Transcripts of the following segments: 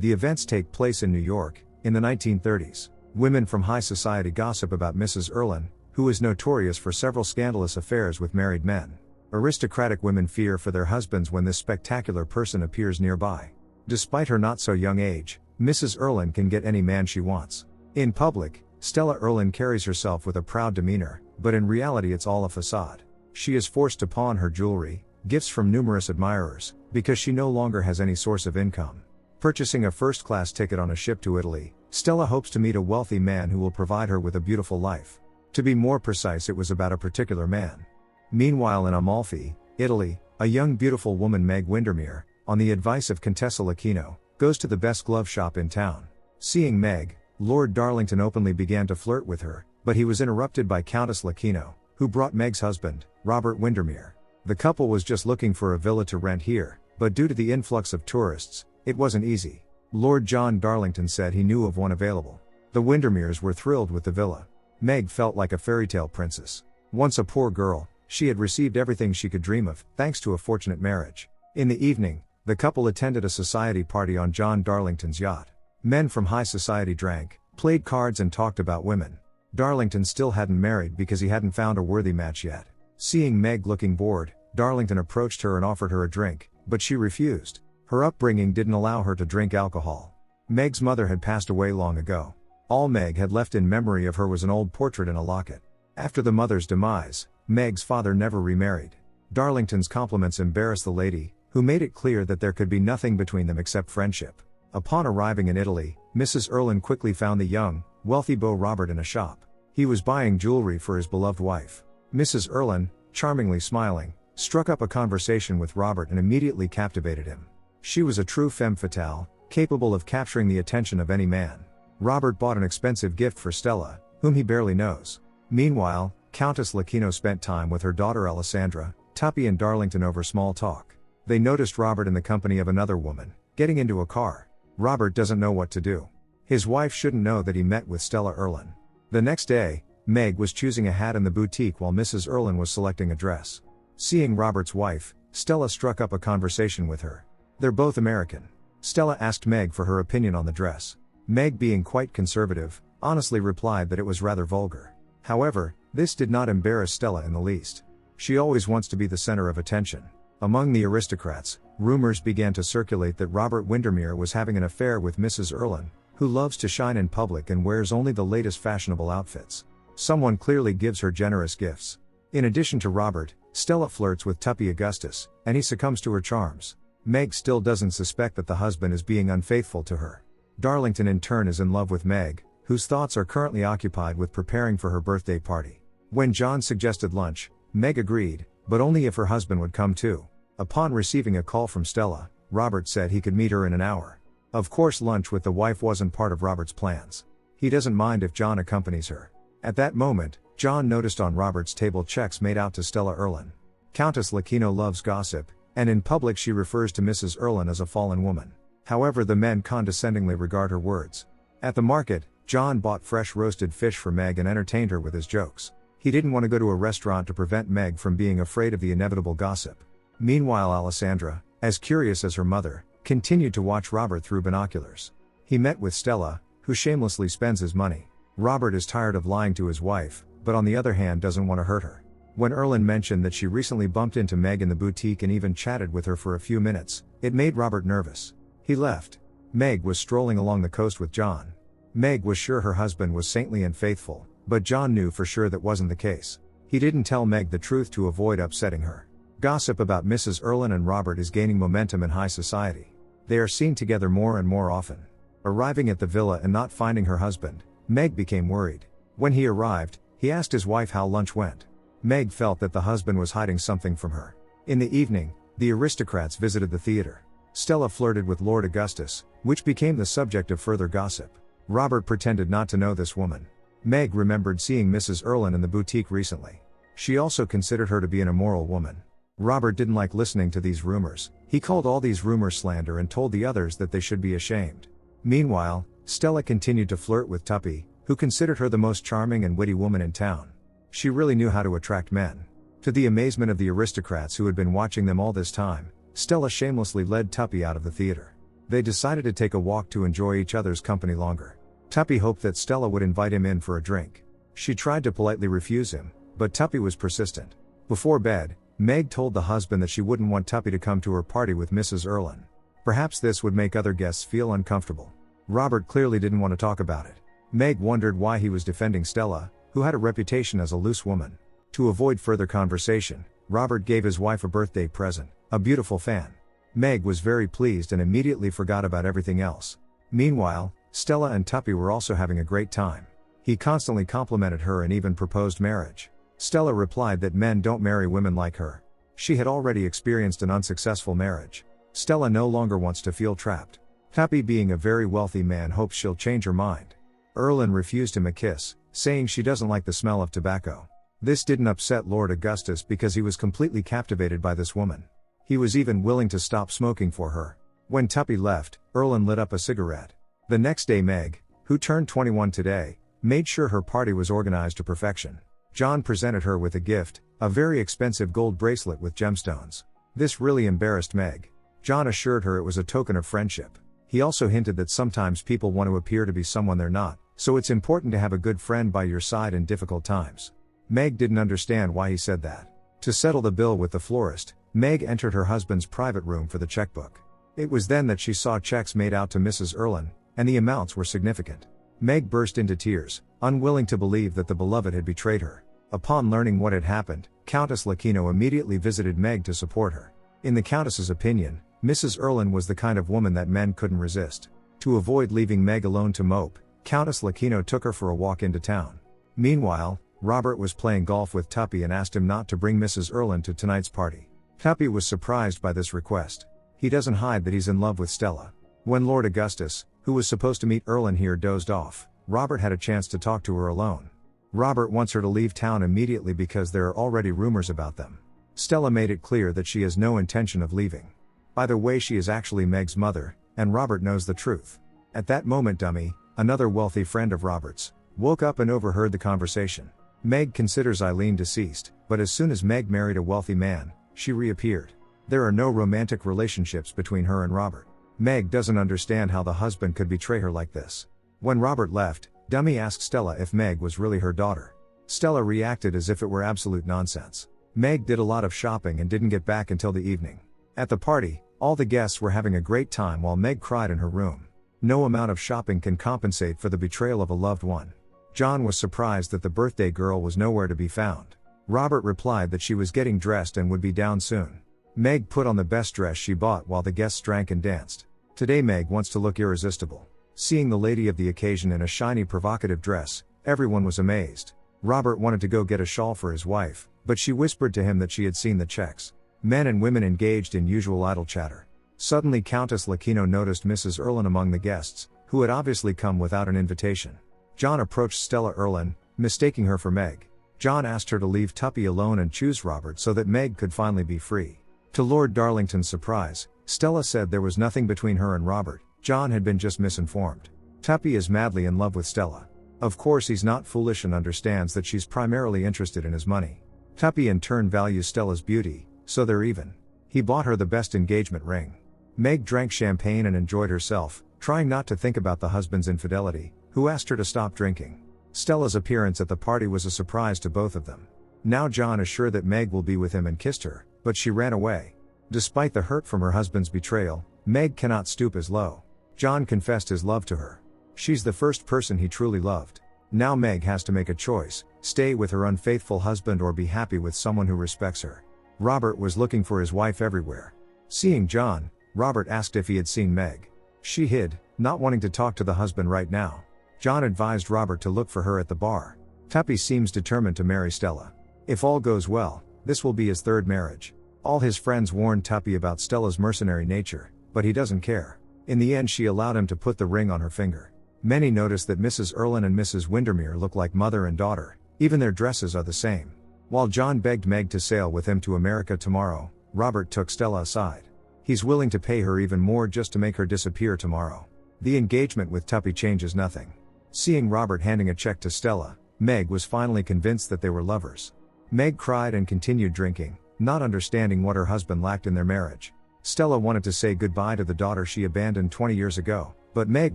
The events take place in New York, in the 1930s. Women from high society gossip about Mrs. Erlin, who is notorious for several scandalous affairs with married men. Aristocratic women fear for their husbands when this spectacular person appears nearby. Despite her not-so-young age, Mrs. Erlin can get any man she wants. In public, Stella Erlin carries herself with a proud demeanor, but in reality it's all a facade. She is forced to pawn her jewelry, gifts from numerous admirers, because she no longer has any source of income. Purchasing a first-class ticket on a ship to Italy, Stella hopes to meet a wealthy man who will provide her with a beautiful life. To be more precise, it was about a particular man. Meanwhile in Amalfi, Italy, a young beautiful woman, Meg Windermere, on the advice of Contessa Lucchino, goes to the best glove shop in town. Seeing Meg, Lord Darlington openly began to flirt with her, but he was interrupted by Countess Lucchino, who brought Meg's husband, Robert Windermere. The couple was just looking for a villa to rent here, but due to the influx of tourists, it wasn't easy. Lord John Darlington said he knew of one available. The Windermeres were thrilled with the villa. Meg felt like a fairy tale princess. Once a poor girl, she had received everything she could dream of, thanks to a fortunate marriage. In the evening, the couple attended a society party on John Darlington's yacht. Men from high society drank, played cards and talked about women. Darlington still hadn't married because he hadn't found a worthy match yet. Seeing Meg looking bored, Darlington approached her and offered her a drink, but she refused. Her upbringing didn't allow her to drink alcohol. Meg's mother had passed away long ago. All Meg had left in memory of her was an old portrait in a locket. After the mother's demise, Meg's father never remarried. Darlington's compliments embarrassed the lady, who made it clear that there could be nothing between them except friendship. Upon arriving in Italy, Mrs. Erlin quickly found the young, wealthy beau Robert in a shop. He was buying jewelry for his beloved wife. Mrs. Erlin, charmingly smiling, struck up a conversation with Robert and immediately captivated him. She was a true femme fatale, capable of capturing the attention of any man. Robert bought an expensive gift for Stella, whom he barely knows. Meanwhile, Countess Lucchino spent time with her daughter Alessandra, Tuppy and Darlington over small talk. They noticed Robert in the company of another woman, getting into a car. Robert doesn't know what to do. His wife shouldn't know that he met with Stella Erlin. The next day, Meg was choosing a hat in the boutique while Mrs. Erlin was selecting a dress. Seeing Robert's wife, Stella struck up a conversation with her. They're both American. Stella asked Meg for her opinion on the dress. Meg, being quite conservative, honestly replied that it was rather vulgar. However, this did not embarrass Stella in the least. She always wants to be the center of attention. Among the aristocrats, rumors began to circulate that Robert Windermere was having an affair with Mrs. Erlin, who loves to shine in public and wears only the latest fashionable outfits. Someone clearly gives her generous gifts. In addition to Robert, Stella flirts with Tuppy Augustus, and he succumbs to her charms. Meg still doesn't suspect that the husband is being unfaithful to her. Darlington in turn is in love with Meg, whose thoughts are currently occupied with preparing for her birthday party. When John suggested lunch, Meg agreed, but only if her husband would come too. Upon receiving a call from Stella, Robert said he could meet her in an hour. Of course, lunch with the wife wasn't part of Robert's plans. He doesn't mind if John accompanies her. At that moment, John noticed on Robert's table checks made out to Stella Erlin. Countess Lucchino loves gossip, and in public she refers to Mrs. Erlin as a fallen woman. However, the men condescendingly regard her words. At the market, John bought fresh roasted fish for Meg and entertained her with his jokes. He didn't want to go to a restaurant to prevent Meg from being afraid of the inevitable gossip. Meanwhile, Alessandra, as curious as her mother, continued to watch Robert through binoculars. He met with Stella, who shamelessly spends his money. Robert is tired of lying to his wife, but on the other hand doesn't want to hurt her. When Erlin mentioned that she recently bumped into Meg in the boutique and even chatted with her for a few minutes, it made Robert nervous. He left. Meg was strolling along the coast with John. Meg was sure her husband was saintly and faithful, but John knew for sure that wasn't the case. He didn't tell Meg the truth to avoid upsetting her. Gossip about Mrs. Erlin and Robert is gaining momentum in high society. They are seen together more and more often. Arriving at the villa and not finding her husband, Meg became worried. When he arrived, he asked his wife how lunch went. Meg felt that the husband was hiding something from her. In the evening, the aristocrats visited the theater. Stella flirted with Lord Augustus, which became the subject of further gossip. Robert pretended not to know this woman. Meg remembered seeing Mrs. Erlin in the boutique recently. She also considered her to be an immoral woman. Robert didn't like listening to these rumors. He called all these rumors slander and told the others that they should be ashamed. Meanwhile, Stella continued to flirt with Tuppy, who considered her the most charming and witty woman in town. She really knew how to attract men. To the amazement of the aristocrats who had been watching them all this time, Stella shamelessly led Tuppy out of the theater. They decided to take a walk to enjoy each other's company longer. Tuppy hoped that Stella would invite him in for a drink. She tried to politely refuse him, but Tuppy was persistent. Before bed, Meg told the husband that she wouldn't want Tuppy to come to her party with Mrs. Erlin. Perhaps this would make other guests feel uncomfortable. Robert clearly didn't want to talk about it. Meg wondered why he was defending Stella, who had a reputation as a loose woman. To avoid further conversation, Robert gave his wife a birthday present, a beautiful fan. Meg was very pleased and immediately forgot about everything else. Meanwhile, Stella and Tuppy were also having a great time. He constantly complimented her and even proposed marriage. Stella replied that men don't marry women like her. She had already experienced an unsuccessful marriage. Stella no longer wants to feel trapped. Tuppy, being a very wealthy man, hopes she'll change her mind. Erlin refused him a kiss, saying she doesn't like the smell of tobacco. This didn't upset Lord Augustus because he was completely captivated by this woman. He was even willing to stop smoking for her. When Tuppy left, Erlin lit up a cigarette. The next day Meg, who turned 21 today, made sure her party was organized to perfection. John presented her with a gift, a very expensive gold bracelet with gemstones. This really embarrassed Meg. John assured her it was a token of friendship. He also hinted that sometimes people want to appear to be someone they're not, so it's important to have a good friend by your side in difficult times. Meg didn't understand why he said that. To settle the bill with the florist, Meg entered her husband's private room for the checkbook. It was then that she saw checks made out to Mrs. Erlin, and the amounts were significant. Meg burst into tears, unwilling to believe that the beloved had betrayed her. Upon learning what had happened, Countess Lucchino immediately visited Meg to support her. In the Countess's opinion, Mrs. Erlin was the kind of woman that men couldn't resist. To avoid leaving Meg alone to mope, Countess Lucchino took her for a walk into town. Meanwhile, Robert was playing golf with Tuppy and asked him not to bring Mrs. Erlin to tonight's party. Tuppy was surprised by this request. He doesn't hide that he's in love with Stella. When Lord Augustus, who was supposed to meet Erlin here, dozed off, Robert had a chance to talk to her alone. Robert wants her to leave town immediately because there are already rumors about them. Stella made it clear that she has no intention of leaving. By the way, she is actually Meg's mother, and Robert knows the truth. At that moment, Dummy, another wealthy friend of Robert's, woke up and overheard the conversation. Meg considers Eileen deceased, but as soon as Meg married a wealthy man, she reappeared. There are no romantic relationships between her and Robert. Meg doesn't understand how the husband could betray her like this. When Robert left, Dummy asked Stella if Meg was really her daughter. Stella reacted as if it were absolute nonsense. Meg did a lot of shopping and didn't get back until the evening. At the party, all the guests were having a great time while Meg cried in her room. No amount of shopping can compensate for the betrayal of a loved one. John was surprised that the birthday girl was nowhere to be found. Robert replied that she was getting dressed and would be down soon. Meg put on the best dress she bought while the guests drank and danced. Today Meg wants to look irresistible. Seeing the lady of the occasion in a shiny provocative dress, everyone was amazed. Robert wanted to go get a shawl for his wife, but she whispered to him that she had seen the checks. Men and women engaged in usual idle chatter. Suddenly Countess Lucchino noticed Mrs. Erlin among the guests, who had obviously come without an invitation. John approached Stella Erlin, mistaking her for Meg. John asked her to leave Tuppy alone and choose Robert so that Meg could finally be free. To Lord Darlington's surprise, Stella said there was nothing between her and Robert. John had been just misinformed. Tuppy is madly in love with Stella. Of course he's not foolish and understands that she's primarily interested in his money. Tuppy in turn values Stella's beauty, so they're even. He bought her the best engagement ring. Meg drank champagne and enjoyed herself, trying not to think about the husband's infidelity, who asked her to stop drinking. Stella's appearance at the party was a surprise to both of them. Now John is sure that Meg will be with him and kissed her, but she ran away. Despite the hurt from her husband's betrayal, Meg cannot stoop as low. John confessed his love to her. She's the first person he truly loved. Now Meg has to make a choice, stay with her unfaithful husband or be happy with someone who respects her. Robert was looking for his wife everywhere. Seeing John, Robert asked if he had seen Meg. She hid, not wanting to talk to the husband right now. John advised Robert to look for her at the bar. Tuppy seems determined to marry Stella. If all goes well, this will be his third marriage. All his friends warned Tuppy about Stella's mercenary nature, but he doesn't care. In the end she allowed him to put the ring on her finger. Many noticed that Mrs. Erlin and Mrs. Windermere look like mother and daughter, even their dresses are the same. While John begged Meg to sail with him to America tomorrow, Robert took Stella aside. He's willing to pay her even more just to make her disappear tomorrow. The engagement with Tuppy changes nothing. Seeing Robert handing a check to Stella, Meg was finally convinced that they were lovers. Meg cried and continued drinking, not understanding what her husband lacked in their marriage. Stella wanted to say goodbye to the daughter she abandoned 20 years ago, but Meg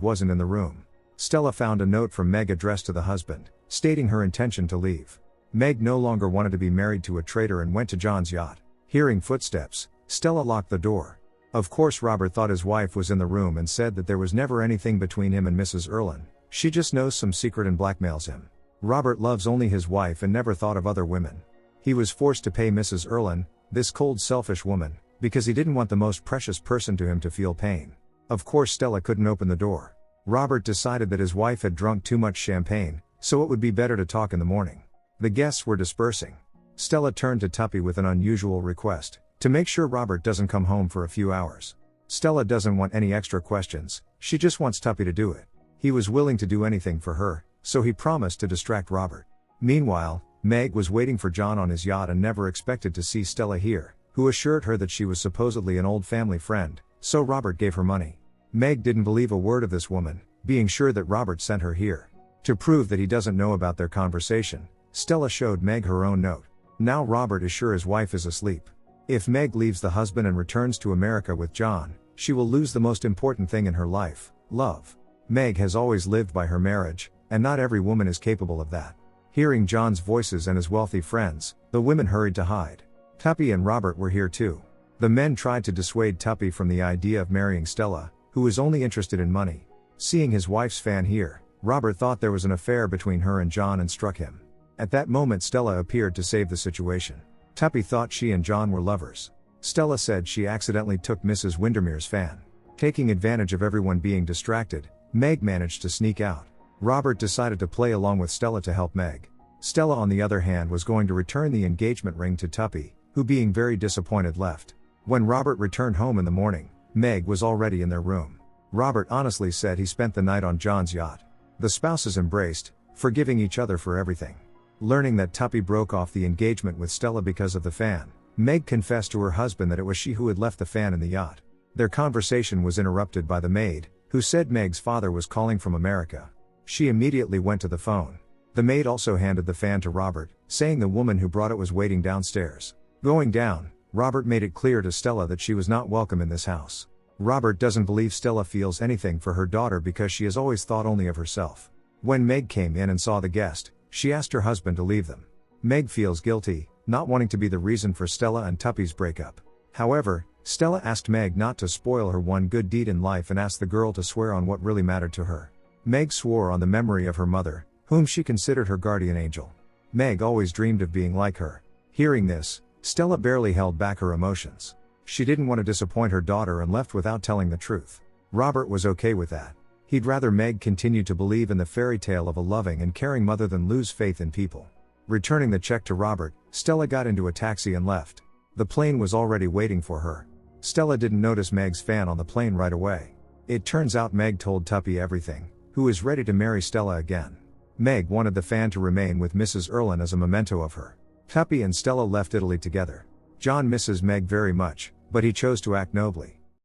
wasn't in the room. Stella found a note from Meg addressed to the husband, stating her intention to leave. Meg no longer wanted to be married to a traitor and went to John's yacht. Hearing footsteps, Stella locked the door. Of course Robert thought his wife was in the room and said that there was never anything between him and Mrs. Erlin. She just knows some secret and blackmails him. Robert loves only his wife and never thought of other women. He was forced to pay Mrs. Erlin, this cold selfish woman, because he didn't want the most precious person to him to feel pain. Of course Stella couldn't open the door. Robert decided that his wife had drunk too much champagne, so it would be better to talk in the morning. The guests were dispersing. Stella turned to Tuppy with an unusual request, to make sure Robert doesn't come home for a few hours. Stella doesn't want any extra questions, she just wants Tuppy to do it. He was willing to do anything for her, so he promised to distract Robert. Meanwhile, Meg was waiting for John on his yacht and never expected to see Stella here, who assured her that she was supposedly an old family friend, so Robert gave her money. Meg didn't believe a word of this woman, being sure that Robert sent her here. To prove that he doesn't know about their conversation, Stella showed Meg her own note. Now Robert is sure his wife is asleep. If Meg leaves the husband and returns to America with John, she will lose the most important thing in her life, love. Meg has always lived by her marriage, and not every woman is capable of that. Hearing John's voices and his wealthy friends, the women hurried to hide. Tuppy and Robert were here too. The men tried to dissuade Tuppy from the idea of marrying Stella, who was only interested in money. Seeing his wife's fan here, Robert thought there was an affair between her and John and struck him. At that moment Stella appeared to save the situation. Tuppy thought she and John were lovers. Stella said she accidentally took Mrs. Windermere's fan. Taking advantage of everyone being distracted, Meg managed to sneak out. Robert decided to play along with Stella to help Meg. Stella on the other hand was going to return the engagement ring to Tuppy, who being very disappointed left. When Robert returned home in the morning, Meg was already in their room. Robert honestly said he spent the night on John's yacht. The spouses embraced, forgiving each other for everything. Learning that Tuppy broke off the engagement with Stella because of the fan, Meg confessed to her husband that it was she who had left the fan in the yacht. Their conversation was interrupted by the maid, who said Meg's father was calling from America. She immediately went to the phone. The maid also handed the fan to Robert, saying the woman who brought it was waiting downstairs. Going down, Robert made it clear to Stella that she was not welcome in this house. Robert doesn't believe Stella feels anything for her daughter because she has always thought only of herself. When Meg came in and saw the guest, she asked her husband to leave them. Meg feels guilty, not wanting to be the reason for Stella and Tuppy's breakup. However, Stella asked Meg not to spoil her one good deed in life and asked the girl to swear on what really mattered to her. Meg swore on the memory of her mother, whom she considered her guardian angel. Meg always dreamed of being like her. Hearing this, Stella barely held back her emotions. She didn't want to disappoint her daughter and left without telling the truth. Robert was okay with that. He'd rather Meg continue to believe in the fairy tale of a loving and caring mother than lose faith in people. Returning the check to Robert, Stella got into a taxi and left. The plane was already waiting for her. Stella didn't notice Meg's fan on the plane right away. It turns out Meg told Tuppy everything, who is ready to marry Stella again. Meg wanted the fan to remain with Mrs. Erlin as a memento of her. Tuppy and Stella left Italy together. John misses Meg very much, but he chose to act nobly.